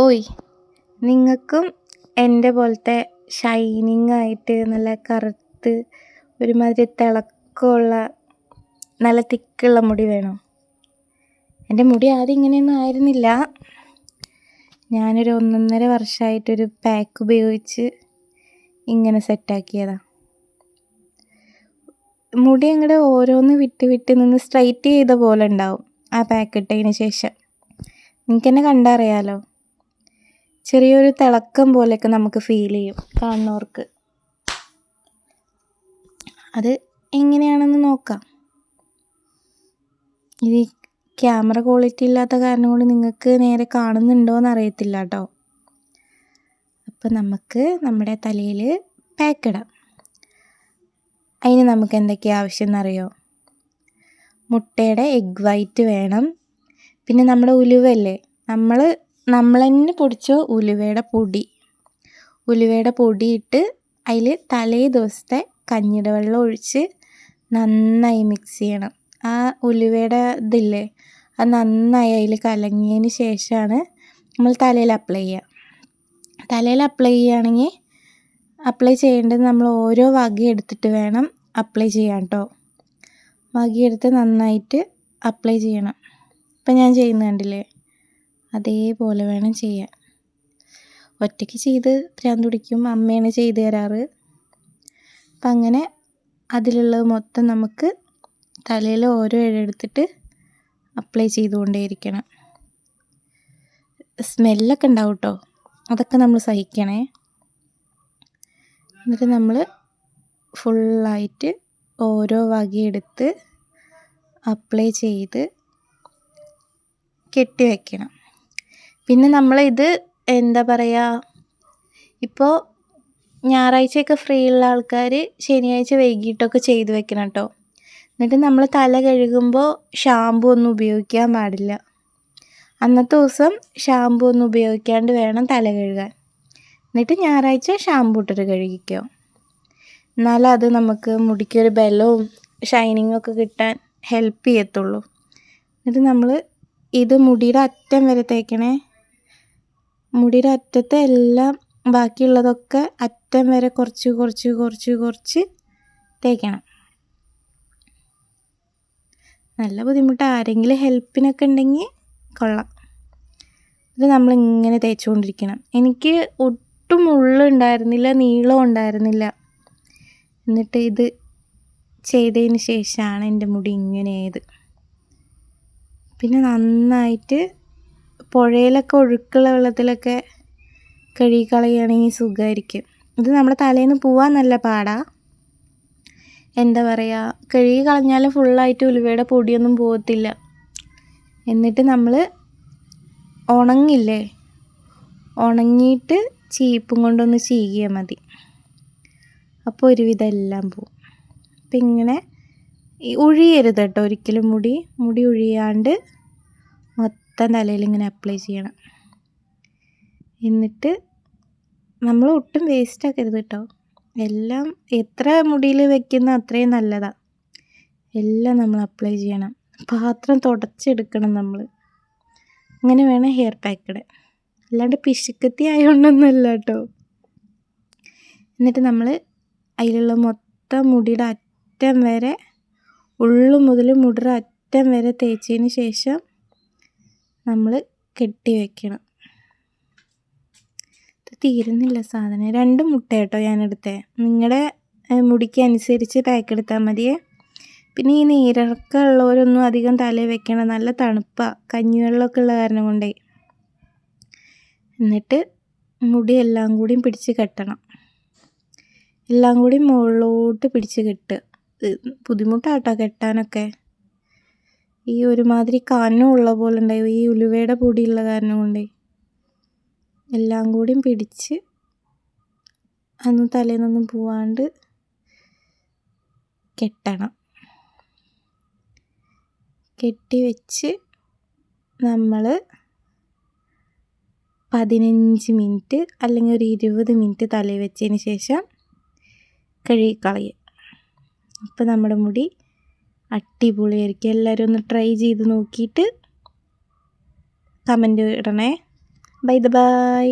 ഓയ്, നിങ്ങൾക്കും എൻ്റെ പോലത്തെ ഷൈനിങ് ആയിട്ട് നല്ല കറുത്ത് ഒരുമാതിരി തിളക്കമുള്ള നല്ല തിക്കുള്ള മുടി വേണോ? എൻ്റെ മുടി ആദ്യം ഇങ്ങനെയൊന്നും ആയിരുന്നില്ല. ഞാനൊരു 1.5 വർഷമായിട്ടൊരു പാക്ക് ഉപയോഗിച്ച് ഇങ്ങനെ സെറ്റാക്കിയതാണ്. മുടി അങ്ങോട്ട് ഓരോന്ന് വിട്ട് വിട്ട് നിന്ന് സ്ട്രൈറ്റ് ചെയ്ത പോലെ ഉണ്ടാവും ആ പാക്ക് ഇട്ടതിന് ശേഷം. നിങ്ങൾക്കെന്നെ കണ്ടറിയാലോ. ചെറിയൊരു തിളക്കം പോലെയൊക്കെ നമുക്ക് ഫീൽ ചെയ്യും കാണുന്നവർക്ക്. അത് എങ്ങനെയാണെന്ന് നോക്കാം. ഇത് ക്യാമറ ക്വാളിറ്റി ഇല്ലാത്ത കാരണം കൊണ്ട് നിങ്ങൾക്ക് നേരെ കാണുന്നുണ്ടോയെന്ന് അറിയത്തില്ല കേട്ടോ. അപ്പം നമുക്ക് നമ്മുടെ തലയിൽ പാക്ക് ഇടാം. അതിന് നമുക്ക് എന്തൊക്കെയാണ് ആവശ്യം എന്നറിയോ? മുട്ടയുടെ എഗ് വൈറ്റ് വേണം. പിന്നെ നമ്മുടെ ഉലുവല്ലേ, നമ്മൾ തന്നെ പൊടിച്ച ഉലുവയുടെ പൊടി ഇട്ട് അതിൽ തലേ ദിവസത്തെ കഞ്ഞിയുടെ വെള്ളം ഒഴിച്ച് നന്നായി മിക്സ് ചെയ്യണം. ആ ഉലുവയുടെ ഇതില്ലേ, അത് നന്നായി അതിൽ കലങ്ങിയതിന് ശേഷമാണ് നമ്മൾ തലയിൽ അപ്ലൈ ചെയ്യുക. തലയിൽ അപ്ലൈ ചെയ്യുകയാണെങ്കിൽ അപ്ലൈ ചെയ്യേണ്ടത് നമ്മൾ ഓരോ വക എടുത്തിട്ട് വേണം അപ്ലൈ ചെയ്യാൻ കേട്ടോ. വകയെടുത്ത് നന്നായിട്ട് അപ്ലൈ ചെയ്യണം. ഇപ്പം ഞാൻ ചെയ്യുന്നത് കണ്ടില്ലേ, അതേപോലെ വേണം ചെയ്യാൻ. ഒറ്റയ്ക്ക് ചെയ്ത് ഭ്രാന്ത് പിടിക്കും, അമ്മയാണ് ചെയ്ത് തരാറ്. അപ്പം അങ്ങനെ അതിലുള്ളത് മൊത്തം നമുക്ക് തലയിൽ ഓരോ ഇഴെടുത്തിട്ട് അപ്ലൈ ചെയ്തുകൊണ്ടേയിരിക്കണം. സ്മെല്ലൊക്കെ ഉണ്ടാവും കേട്ടോ, അതൊക്കെ നമ്മൾ സഹിക്കണേ. എന്നിട്ട് നമ്മൾ ഫുള്ളായിട്ട് ഓരോ വകയെടുത്ത് അപ്ലൈ ചെയ്ത് കെട്ടി വയ്ക്കണം. പിന്നെ നമ്മളിത് എന്താ പറയുക, ഇപ്പോൾ ഞായറാഴ്ചയൊക്കെ ഫ്രീ ഉള്ള ആൾക്കാർ ശനിയാഴ്ച വൈകിട്ടൊക്കെ ചെയ്ത് വെക്കണം കേട്ടോ. എന്നിട്ട് നമ്മൾ തല കഴുകുമ്പോൾ ഷാമ്പു ഒന്നും ഉപയോഗിക്കാൻ പാടില്ല. അന്നത്തെ ദിവസം ഷാമ്പു ഒന്നും ഉപയോഗിക്കാണ്ട് വേണം തല കഴുകാൻ. എന്നിട്ട് ഞായറാഴ്ച ഷാമ്പു ഇട്ടിട്ട് കഴുകിക്കോ. എന്നാലും അത് നമുക്ക് മുടിക്കൊരു ബലവും ഷൈനിങ്ങും ഒക്കെ കിട്ടാൻ ഹെൽപ്പ് ചെയ്യത്തുള്ളൂ. എന്നിട്ട് നമ്മൾ ഇത് മുടിയുടെ അറ്റം വരെ തേക്കണേ. മുടിയുടെ അറ്റത്തെ എല്ലാം ബാക്കിയുള്ളതൊക്കെ അറ്റം വരെ കുറച്ച് കുറച്ച് കുറച്ച് കുറച്ച് തേക്കണം. നല്ല ബുദ്ധിമുട്ട്, ആരെങ്കിലും ഹെൽപ്പിനൊക്കെ ഉണ്ടെങ്കിൽ കൊള്ളാം. ഇത് നമ്മളിങ്ങനെ തേച്ചുകൊണ്ടിരിക്കണം. എനിക്ക് ഒട്ടും ഉള്ളുണ്ടായിരുന്നില്ല, നീളം ഉണ്ടായിരുന്നില്ല. എന്നിട്ട് ഇത് ചെയ്തതിന് ശേഷമാണ് എൻ്റെ മുടി ഇങ്ങനെയായത്. പിന്നെ നന്നായിട്ട് പുഴയിലൊക്കെ ഒഴുക്കുള്ള വെള്ളത്തിലൊക്കെ കഴുകി കളയുകയാണെങ്കിൽ സുഖമായിരിക്കും. ഇത് നമ്മുടെ തലയിൽ നിന്ന് പോവാൻ നല്ല പാടാണ്. എന്താ പറയുക, കഴുകി കളഞ്ഞാൽ ഫുള്ളായിട്ട് ഉലുവയുടെ പൊടിയൊന്നും പോകത്തില്ല. എന്നിട്ട് നമ്മൾ ഉണങ്ങില്ലേ, ഉണങ്ങിയിട്ട് ചീപ്പും കൊണ്ടൊന്ന് ചീകിയാൽ മതി. അപ്പോൾ ഒരുവിധം എല്ലാം പോവും. അപ്പം ഇങ്ങനെ ഒഴിയരുത് കേട്ടോ ഒരിക്കലും. മുടി ഒഴിയാണ്ട് മൊത്തം തലയിൽ ഇങ്ങനെ അപ്ലൈ ചെയ്യണം. എന്നിട്ട് നമ്മൾ ഒട്ടും വേസ്റ്റ് ആക്കരുത് കേട്ടോ. എല്ലാം എത്ര മുടിയിൽ വെക്കുന്ന അത്രയും നല്ലതാണ്. എല്ലാം നമ്മൾ അപ്ലൈ ചെയ്യണം. പാത്രം തുടച്ചെടുക്കണം നമ്മൾ. അങ്ങനെ വേണം ഹെയർ പാക്ക് ഇടാൻ, അല്ലാണ്ട് പിശുക്കത്തി ആയതുകൊണ്ടൊന്നുമല്ല കേട്ടോ. എന്നിട്ട് നമ്മൾ അതിലുള്ള മൊത്തം മുടിയുടെ അറ്റം വരെ, ഉള്ളു മുതൽ മുടിയുടെ അറ്റം വരെ തേച്ചതിന് ശേഷം നമ്മൾ കെട്ടി വയ്ക്കണം. ഇത് തീരുന്നില്ല സാധനം. 2 മുട്ട കേട്ടോ ഞാനെടുത്തേ. നിങ്ങളുടെ മുടിക്ക് അനുസരിച്ച് പാക്ക് എടുത്താൽ മതിയേ. പിന്നെ ഈ നീരിറക്കമുള്ളവരൊന്നും അധികം തലയിൽ വെക്കണം, നല്ല തണുപ്പാണ്, കഞ്ഞിവെള്ളമൊക്കെ ഉള്ള കാരണം കൊണ്ടേ. എന്നിട്ട് മുടി എല്ലാം കൂടി പിടിച്ച് കെട്ടണം. എല്ലാം കൂടി മുകളിലോട്ട് പിടിച്ച് കെട്ടുക. ബുദ്ധിമുട്ടാട്ടോ കെട്ടാനൊക്കെ. ഈ ഒരുമാതിരി കനമുള്ള പോലെ ഉണ്ടായി, ഈ ഉലുവയുടെ പൊടിയുള്ള കാരണം കൊണ്ടേ. എല്ലാം കൂടിയും പിടിച്ച് അന്ന് തലേന്നൊന്നും പോവാണ്ട് കെട്ടണം. കെട്ടി വെച്ച് നമ്മൾ 15 മിനിറ്റ് അല്ലെങ്കിൽ ഒരു 20 മിനിറ്റ് തലയിൽ വെച്ചതിന് ശേഷം കഴുകിക്കളയുക. അപ്പോൾ നമ്മുടെ മുടി അടിപൊളിയായിരിക്കും. എല്ലാവരും ഒന്ന് ട്രൈ ചെയ്ത് നോക്കിയിട്ട് കമൻറ്റ് ഇടണേ. ബൈ.